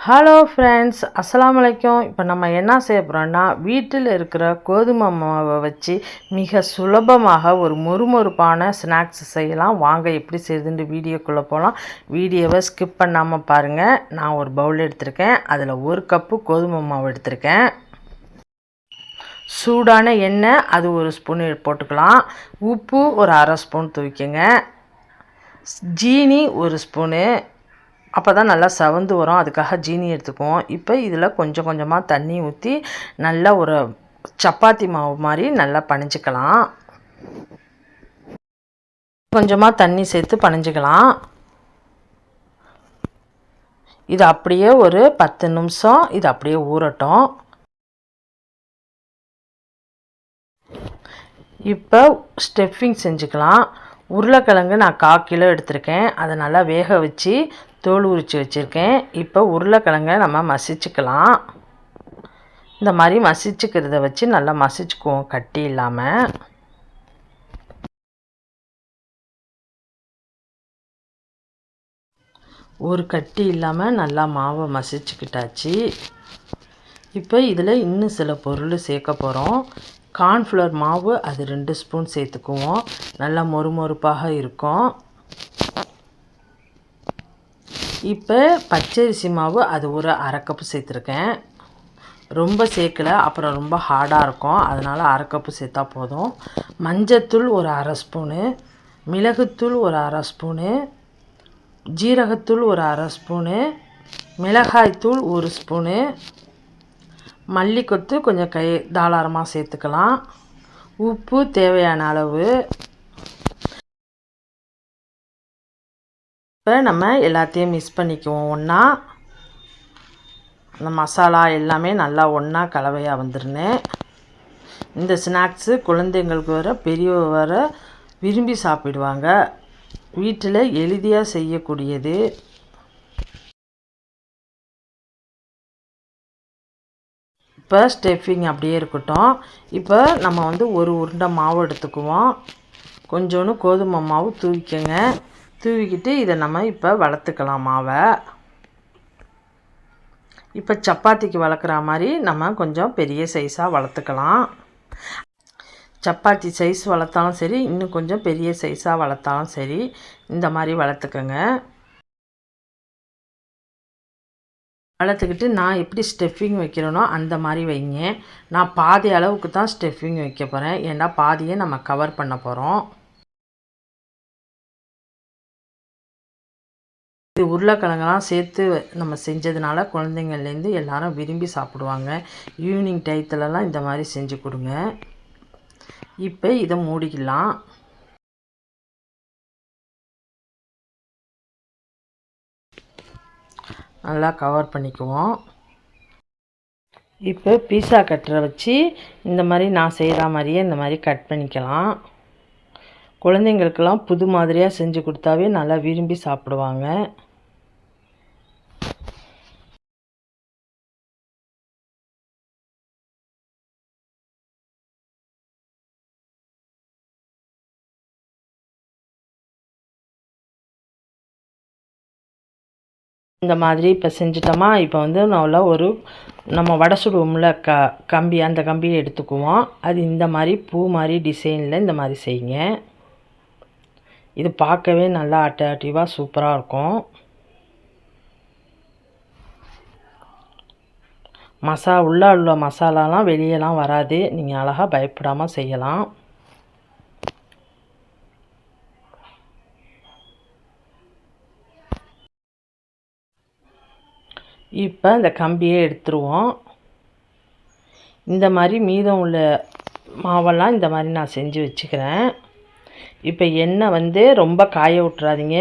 Hello friends, அஸ்ஸலாமு அலைக்கும். இப்போ நம்ம என்ன செய்ய போகிறோம்னா, வீட்டில் இருக்கிற கோதுமை மாவை வச்சு மிக சுலபமாக ஒரு மொறுமொறுப்பான ஸ்நாக்ஸ் செய்யலாம். வாங்க எப்படி செய்யுதுன்னு வீடியோக்குள்ளே போகலாம். வீடியோவை ஸ்கிப் பண்ணாமல் பாருங்கள். நான் ஒரு பவுல் எடுத்திருக்கேன். அதில் 1 கப்பு கோதுமை மாவு எடுத்திருக்கேன். சூடான எண்ணெய் அது 1 ஸ்பூன் போட்டுக்கலாம். உப்பு ஒரு 1/2 ஸ்பூன் தூக்கிங்க. ஜீனி 1 ஸ்பூனு, அப்போ தான் நல்லா சவந்து வரும். அதுக்காக ஜீனி எடுத்துக்குவோம். இப்போ இதில் கொஞ்சம் கொஞ்சமாக தண்ணி ஊற்றி நல்லா ஒரு சப்பாத்தி மாவு மாதிரி நல்லா பணிஞ்சிக்கலாம். கொஞ்சமாக தண்ணி சேர்த்து பணிஞ்சிக்கலாம். இது அப்படியே ஒரு 10 நிமிஷம் இது அப்படியே ஊறட்டும். இப்போ ஸ்டஃபிங் செஞ்சுக்கலாம். உருளைக்கிழங்கு நான் 1/4 கிலோ எடுத்திருக்கேன். அதை நல்லா வேக வச்சு தோல் உரித்து வச்சுருக்கேன். இப்போ உருளைக்கிழங்கை நம்ம மசிச்சுக்கலாம். இந்த மாதிரி மசிச்சுக்கிறத வச்சு நல்லா மசிச்சுக்குவோம், கட்டி இல்லாமல். ஒரு கட்டி இல்லாமல் நல்லா மாவை மசிச்சுக்கிட்டாச்சு. இப்போ இதில் இன்னும் சில பொருள் சேர்க்க போகிறோம். கார்ன்ஃப்ளவர் மாவு அது 2 ஸ்பூன் சேர்த்துக்குவோம். நல்லா மொறுமொறுப்பாக இருக்கும். இப்போ பச்சரிசி மாவு அது ஒரு 1/2 கப்பு சேர்த்துருக்கேன். ரொம்ப சேர்க்கலை, அப்புறம் ரொம்ப ஹார்டாக இருக்கும். அதனால் 1/2 கப்பு சேர்த்தா போதும். மஞ்சத்தூள் ஒரு 1/2 ஸ்பூனு, மிளகுத்தூள் ஒரு 1/2 ஸ்பூனு, ஜீரகத்தூள் ஒரு 1/2 ஸ்பூனு, மிளகாய்த்தூள் 1 ஸ்பூனு, மல்லிக்கொத்து கொஞ்சம் தாராளமாக சேர்த்துக்கலாம். உப்பு தேவையான அளவு. இப்போ நம்ம எல்லாத்தையும் மிக்ஸ் பண்ணிக்குவோம் ஒன்றா. அந்த மசாலா எல்லாமே நல்லா ஒன்றா கலவையாக வந்துருன்னு. இந்த ஸ்நாக்ஸு குழந்தைங்களுக்கு வர பெரியவங்க வர விரும்பி சாப்பிடுவாங்க. வீட்டில் எளிதாக செய்யக்கூடியது. இப்போ ஸ்டஃபிங் அப்படியே இருக்கட்டும். இப்போ நம்ம ஒரு உருண்டை மாவு எடுத்துக்குவோம். கொஞ்சோண்டு கோதுமை மாவு தூவிக்கங்க. தூவிக்கிட்டு இதை நம்ம இப்போ வளர்த்துக்கலாம் மாவை. இப்போ சப்பாத்திக்கு வளர்க்குற மாதிரி நம்ம கொஞ்சம் பெரிய சைஸாக வளர்த்துக்கலாம். சப்பாத்தி சைஸ் வளர்த்தாலும் சரி, இன்னும் கொஞ்சம் பெரிய சைஸாக வளர்த்தாலும் சரி, இந்த மாதிரி வளர்த்துக்கங்க. வளர்த்துக்கிட்டு நான் எப்படி ஸ்டஃபிங் வைக்கிறேனோ அந்த மாதிரி வைங்க. நான் பாதி அளவுக்கு தான் ஸ்டஃபிங் வைக்க போகிறேன். ஏன்னா பாதியை நம்ம கவர் பண்ண போகிறோம். இது உருளைக்கிழங்கெல்லாம் சேர்த்து நம்ம செஞ்சதுனால குழந்தைங்கள்லேருந்து எல்லாரும் விரும்பி சாப்பிடுவாங்க. ஈவினிங் டயத்துலலாம் இந்த மாதிரி செஞ்சு கொடுங்க. இப்போ இதை மூடிக்கலாம். நல்லா கவர் பண்ணிக்குவோம். இப்போ பீஸா கட்டரை வச்சு இந்த மாதிரி நான் செய்கிற மாதிரியே இந்த மாதிரி கட் பண்ணிக்கலாம். குழந்தைங்களுக்கெல்லாம் புது மாதிரியாக செஞ்சு கொடுத்தாவே நல்லா விரும்பி சாப்பிடுவாங்க. இந்த மாதிரி இப்போ செஞ்சிட்டோமா. இப்போ நல்லா நம்ம வடை சுடுவோம்ல கம்பி, அந்த கம்பியை எடுத்துக்குவோம். அது இந்த மாதிரி பூ மாதிரி டிசைனில் இந்த மாதிரி செய்யுங்க. இது பார்க்கவே நல்லா அட்ராக்டிவாக சூப்பராக இருக்கும். உள்ளே உள்ள மசாலாலாம் வெளியெல்லாம் வராது. நீங்கள் அழகாக பயப்படாமல் செய்யலாம். இப்போ இந்த கம்பியை எடுத்துருவோம். இந்த மாதிரி மீதம் உள்ள மாவெல்லாம் இந்த மாதிரி நான் செஞ்சு வச்சுக்கிறேன். இப்போ எண்ணெய் ரொம்ப காய விட்றாதீங்க.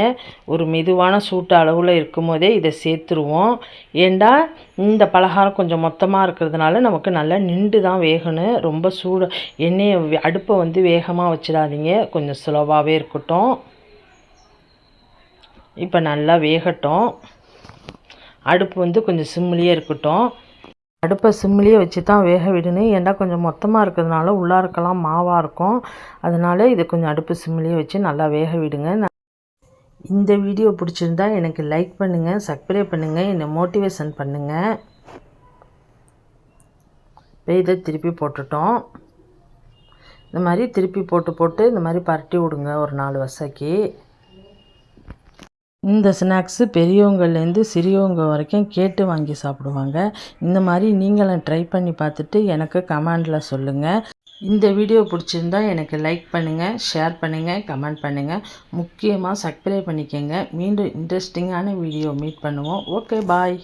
ஒரு மெதுவான சூட்டு அளவில் இருக்கும் போதே இதை சேர்த்துருவோம். ஏண்டா இந்த பலகாரம் கொஞ்சம் மொத்தமாக இருக்கிறதுனால நமக்கு நல்லா நின்று தான் வேகணும். ரொம்ப சூடு எண்ணெயை அடுப்பை வேகமாக வச்சிடாதீங்க. கொஞ்சம் ஸ்லோவாகவே இருக்கட்டும். இப்போ நல்லா வேகட்டும். அடுப்பு கொஞ்சம் சிம்மிலேயே இருக்கட்டும். அடுப்பை சிம்மிலேயே வச்சு தான் வேக விடணும். ஏன்னா கொஞ்சம் மொத்தமாக இருக்கிறதுனால உள்ளாருக்கெல்லாம் மாவாக இருக்கும். அதனால் இது கொஞ்சம் அடுப்பு சிம்மிலேயே வச்சு நல்லா வேக விடுங்க. இந்த வீடியோ பிடிச்சிருந்தா எனக்கு லைக் பண்ணுங்கள், சப்ஸ்கிரைப் பண்ணுங்கள், என்னை மோட்டிவேஷன் பண்ணுங்கள். இப்போ இதை திருப்பி போட்டுட்டோம். இந்த மாதிரி திருப்பி போட்டு இந்த மாதிரி பரட்டி விடுங்க ஒரு 4 வசைக்கு. இந்த ஸ்நாக்ஸு பெரியவங்கள்லேருந்து சிறியவங்க வரைக்கும் கேட்டு வாங்கி சாப்பிடுவாங்க. இந்த மாதிரி நீங்களும் ட்ரை பண்ணி பார்த்துட்டு எனக்கு கமெண்டில் சொல்லுங்கள். இந்த வீடியோ பிடிச்சிருந்தா எனக்கு லைக் பண்ணுங்கள், ஷேர் பண்ணுங்கள், கமெண்ட் பண்ணுங்கள். முக்கியமாக சப்ஸ்கிரைப் பண்ணிக்கோங்க. மீண்டும் இன்ட்ரெஸ்டிங்கான வீடியோ மீட் பண்ணுவோம். ஓகே, பாய்.